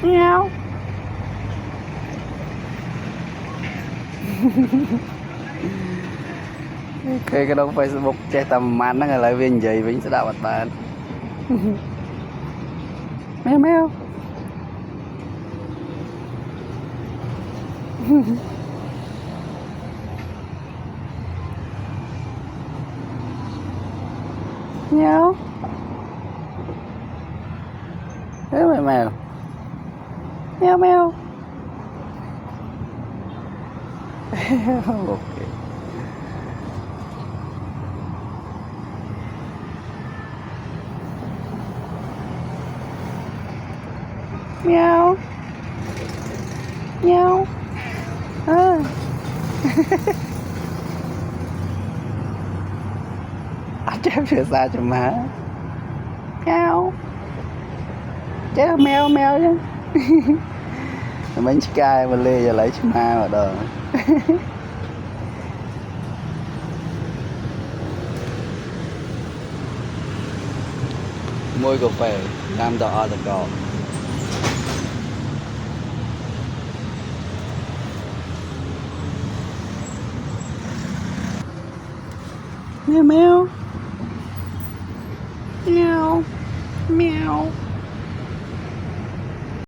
Meow. Cái đông Facebook che tầm màn nó lại viên gì vẫn sẽ đạo mặt bạn. Mèo mèo. Mèo. Thế mèo mèo. Mèo mèo. Ok. Meow. Meow. À. Chép phía xa cho má. Meow. Chép mèo mèo chứ. Bánh sky mà lê giờ lấy cho ma mà đờ. Môi cà phê nam đỏ ở cỏ. Meow meow.